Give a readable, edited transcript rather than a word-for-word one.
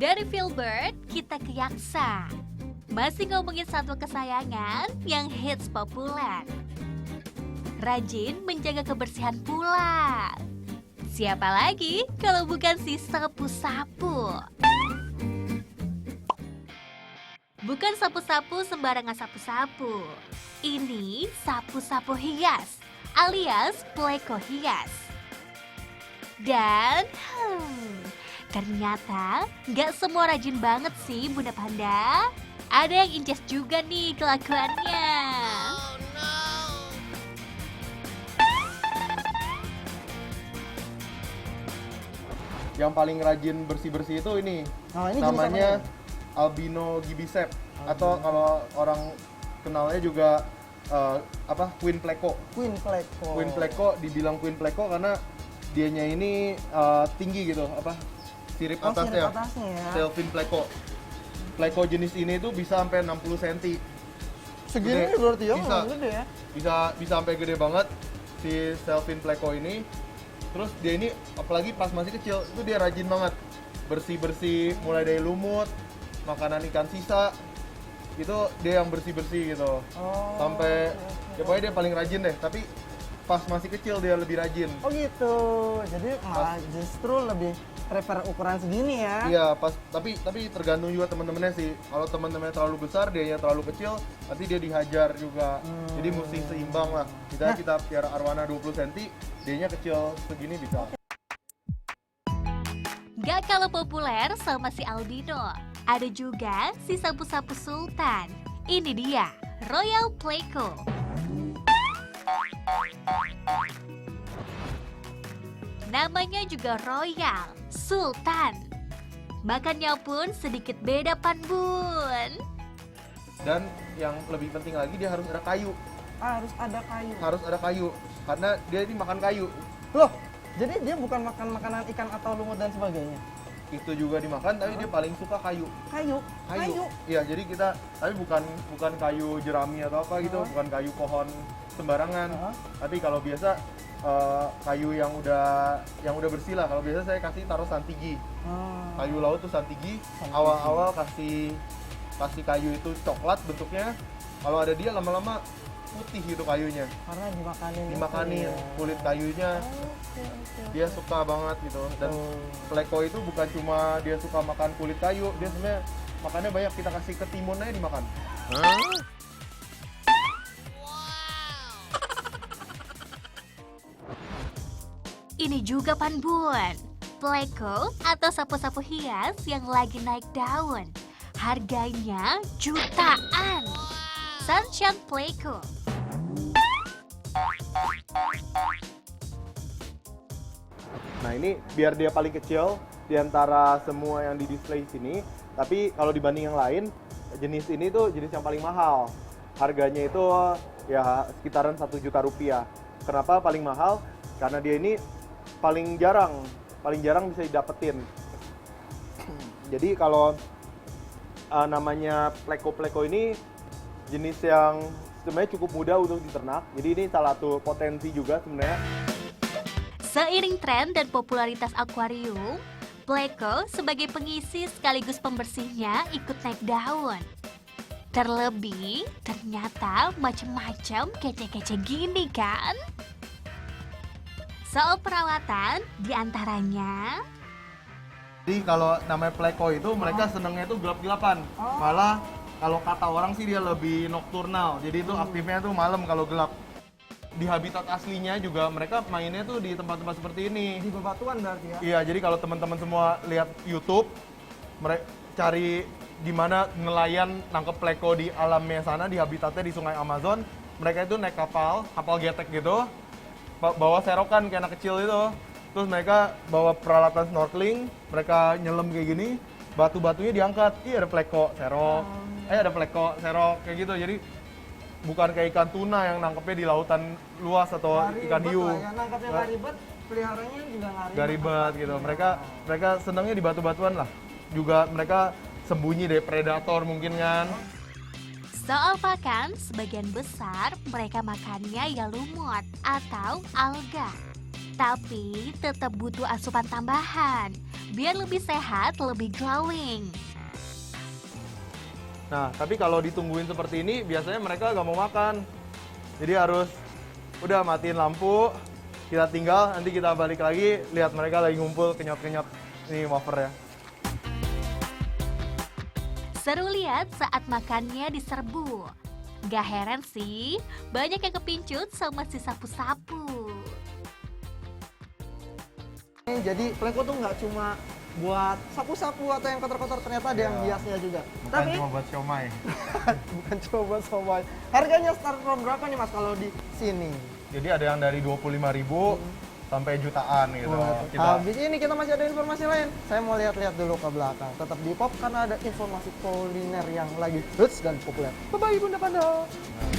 Dari Filbert, kita ke Yaksa. Masih ngomongin satwa kesayangan yang hits populer. Rajin menjaga kebersihan pula. Siapa lagi kalau bukan si sapu-sapu? Bukan sapu-sapu sembarangan sapu-sapu. Ini sapu-sapu hias, alias pleko hias. Dan ternyata nggak semua rajin banget sih Bunda Panda. Ada yang inces juga nih kelakuannya. Yang paling rajin bersih-bersih itu ini. Oh, ini namanya albino gibicep atau kalau orang kenalnya juga Queen Pleco. Queen Pleco. Queen Pleco dibilang Queen Pleco karena dianya ini tinggi gitu, sirip atasnya. Sirip atasnya ya. Delfin Pleco. Pleco jenis ini tuh bisa sampai 60 cm. Segini Gede. berarti ya, Bisa. gede ya. Bisa sampai gede banget si Delfin Pleco ini. Terus dia ini apalagi pas masih kecil itu dia rajin banget bersih-bersih mulai dari lumut, makanan ikan sisa. Itu dia yang bersih-bersih gitu. Oh, Sampai oke. ya pokoknya dia paling rajin deh, tapi pas masih kecil dia lebih rajin. Oh gitu. Jadi malah justru lebih prefer ukuran segini ya. Iya, tapi tergantung juga teman-temannya sih. Kalau teman-temannya terlalu besar, dianya terlalu kecil, nanti dia dihajar juga. Jadi mesti seimbang lah. Kita piara arwana 20 cm, dianya kecil segini bisa. Gak kalah populer sama si albino. Ada juga si sapu-sapu sultan. Ini dia, Royal Pleco. Namanya juga Royal, Sultan. Makannya pun sedikit beda Pan Bun. Dan yang lebih penting lagi dia harus ada kayu. Harus ada kayu. Harus ada kayu karena dia ini makan kayu. Loh, jadi dia bukan makan makanan ikan atau lumut dan sebagainya. Itu juga dimakan, tapi dia paling suka kayu. Kayu. Iya, jadi kita tapi bukan kayu jerami atau apa gitu, bukan kayu pohon sembarangan. Tapi kalau biasa kayu yang udah bersih lah. Kalau biasa saya kasih taruh santigi. Kayu laut tuh santigi. Awal-awal kasih kayu itu coklat bentuknya. Kalau ada dia lama-lama putih gitu kayunya. Karena dimakanin. Dimakanin itu ya. kulit kayunya. Oke. Dia suka banget gitu. Dan Pleco itu bukan cuma dia suka makan kulit kayu, dia sebenarnya makannya banyak. Kita kasih ketimun aja dimakan. Ini juga Pan Bun, Pleco atau sapu-sapu hias yang lagi naik daun. Harganya jutaan. Sunshine Pleco. Nah ini biar dia paling kecil di antara semua yang di display sini. Tapi kalau dibanding yang lain, jenis ini tuh jenis yang paling mahal. Harganya itu ya sekitaran 1 juta rupiah. Kenapa paling mahal? Karena dia ini paling jarang bisa didapetin. Jadi kalau namanya Pleco ini jenis yang sebenarnya cukup mudah untuk diternak. Jadi ini salah satu potensi juga sebenarnya. Seiring tren dan popularitas akuarium, Pleco sebagai pengisi sekaligus pembersihnya ikut naik daun. Terlebih, ternyata macam-macam kece-kece gini kan? Soal perawatan, diantaranya Jadi kalau namanya Pleco itu mereka senengnya itu gelap-gelapan. Malah kalau kata orang sih dia lebih nokturnal. Jadi itu aktifnya tuh malam kalau gelap. Di habitat aslinya juga mereka mainnya tuh di tempat-tempat seperti ini. Di bebatuan berarti ya. Iya, jadi kalau teman-teman semua lihat YouTube, mereka cari gimana nelayan nangkep Pleco di alamnya sana, di habitatnya di Sungai Amazon. Mereka itu naik kapal getek gitu, bawa serokan kayak anak kecil itu. Terus mereka bawa peralatan snorkeling, mereka nyelam kayak gini, batu-batunya diangkat. Iya ada Pleco, serok. Ada Pleco, serok kayak gitu. Jadi bukan kayak ikan tuna yang nangkepnya di lautan luas atau ikan hiu. Ya, nangkapnya nggak ribet, peliharanya juga Gak ribet gitu. Mereka senangnya di batu-batuan lah. Juga mereka sembunyi dari predator mungkin kan. soal pakan, sebagian besar mereka makannya ya lumut atau alga. Tapi tetap butuh asupan tambahan biar lebih sehat, lebih glowing. Nah, tapi kalau ditungguin seperti ini, biasanya mereka nggak mau makan. Jadi harus udah matiin lampu, kita tinggal, nanti kita balik lagi, lihat mereka lagi ngumpul, kenyot-kenyot ini wafer ya. Seru lihat saat makannya diserbu. Gak heran sih, banyak yang kepincut sama si sapu-sapu. Jadi Playco tuh nggak cuma buat sapu-sapu atau yang kotor-kotor, ternyata ada yang Iya. hiasnya juga. Bukan Tapi cuma buat siomay. bukan cuma buat somai. Harganya start from berapa nih Mas kalau di sini? Jadi ada yang dari 25.000 sampai jutaan gitu. Buat habis ini kita masih ada informasi lain. Saya mau lihat-lihat dulu ke belakang. Tetap di pop karena ada informasi kuliner yang lagi hits dan populer. Bye-bye Bunda Panda. Nah,